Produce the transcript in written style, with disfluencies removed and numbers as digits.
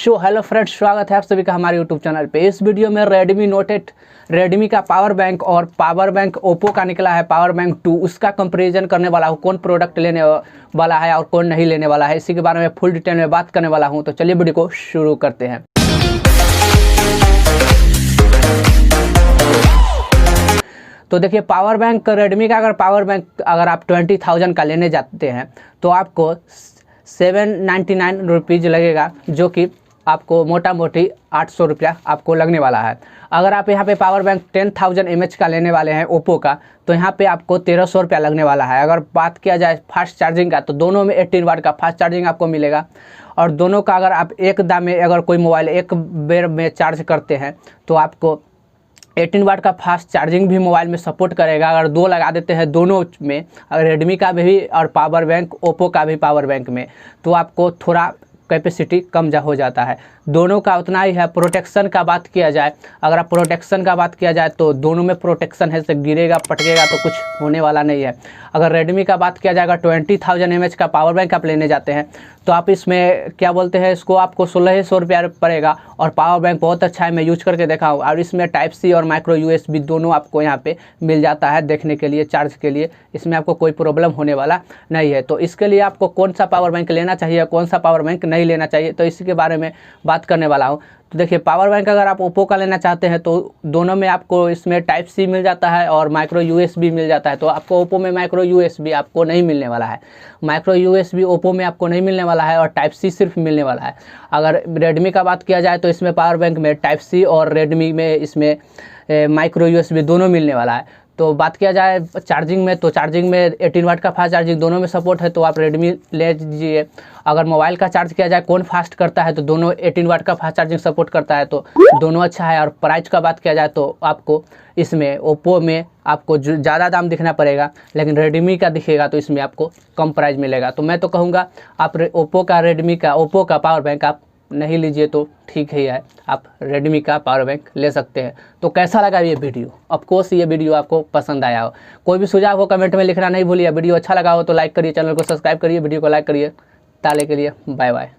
So hello friends, स्वागत है आप सभी का हमारे यूट्यूब चैनल पे। इस वीडियो में रेडमी का पावर बैंक और पावर बैंक ओप्पो का निकला है पावर बैंक 2, उसका कंपैरिजन करने वाला हूँ, कौन प्रोडक्ट लेने वाला है और कौन नहीं लेने वाला है, इसी के बारे में फुल डिटेल में बात करने वाला हूँ। तो चलिए वीडियो को शुरू करते हैं। तो देखिए, पावर बैंक रेडमी का अगर आप 20,000 का लेने जाते हैं तो आपको 799 रुपीज़ लगेगा, जो कि आपको मोटा मोटी 800 रुपया आपको लगने वाला है। अगर आप यहाँ पे पावर बैंक 10,000 mAh का लेने वाले हैं ओप्पो का, तो यहाँ पे आपको 1300 रुपया लगने वाला है। अगर बात किया जाए फास्ट चार्जिंग का, तो दोनों में 18 वाट का फास्ट चार्जिंग आपको मिलेगा। और दोनों का अगर आप एक दाम में अगर कोई मोबाइल एक बेर में चार्ज करते हैं तो आपको 18 वाट का फास्ट चार्जिंग भी मोबाइल में सपोर्ट करेगा। अगर दो लगा देते हैं दोनों में, अगर रेडमी का भी और पावर बैंक ओप्पो का भी पावर बैंक में, तो आपको थोड़ा कैपेसिटी कम हो जाता है। दोनों का उतना ही है। प्रोटेक्शन का बात किया जाए, अगर आप प्रोटेक्शन का बात किया जाए तो दोनों में प्रोटेक्शन है, से गिरेगा पटकेगा तो कुछ होने वाला नहीं है। अगर रेडमी का बात किया जाएगा 20,000 mAh का पावर बैंक आप लेने जाते हैं तो आप इसमें क्या बोलते हैं, इसको आपको 1600 रुपया पड़ेगा। और पावर बैंक बहुत अच्छा है, मैं यूज करके देखा हूँ। और इसमें टाइप सी और माइक्रो USB दोनों आपको यहाँ पे मिल जाता है देखने के लिए, चार्ज के लिए। इसमें आपको कोई प्रॉब्लम होने वाला नहीं है। तो इसके लिए आपको कौन सा पावर बैंक लेना चाहिए, कौन सा पावर बैंक नहीं लेना चाहिए, तो इसी के बारे में बात करने वाला हूँ। तो देखिए, पावर बैंक अगर आप ओप्पो का लेना चाहते हैं तो दोनों में आपको इसमें टाइप सी मिल जाता है और माइक्रो USB मिल जाता है। तो आपको ओप्पो में माइक्रो USB आपको नहीं मिलने वाला है, माइक्रो USB ओप्पो में आपको नहीं मिलने वाला है और टाइप सी सिर्फ मिलने वाला है। अगर रेडमी का बात किया जाए तो इसमें पावर बैंक में टाइप सी और रेडमी में इसमें माइक्रो USB दोनों मिलने वाला है। तो बात किया जाए चार्जिंग में, तो चार्जिंग में 18 वाट का फास्ट चार्जिंग दोनों में सपोर्ट है, तो आप रेडमी ले लीजिए। अगर मोबाइल का चार्ज किया जाए कौन फास्ट करता है, तो दोनों 18 वाट का फास्ट चार्जिंग सपोर्ट करता है, तो दोनों अच्छा है। और प्राइस का बात किया जाए तो आपको इसमें ओप्पो में आपको ज़्यादा दाम दिखना पड़ेगा, लेकिन रेडमी का दिखेगा तो इसमें आपको कम प्राइस मिलेगा। तो मैं तो कहूँगा आप ओप्पो का पावर बैंक आप नहीं लीजिए तो ठीक ही है, आप रेडमी का पावर बैंक ले सकते हैं। तो कैसा लगा ये वीडियो? ऑफ कोर्स ये वीडियो आपको पसंद आया हो। कोई भी सुझाव हो कमेंट में लिखना नहीं भूलिए। वीडियो अच्छा लगा हो तो लाइक करिए, चैनल को सब्सक्राइब करिए, वीडियो को लाइक करिए। ताले के लिए बाय बाय।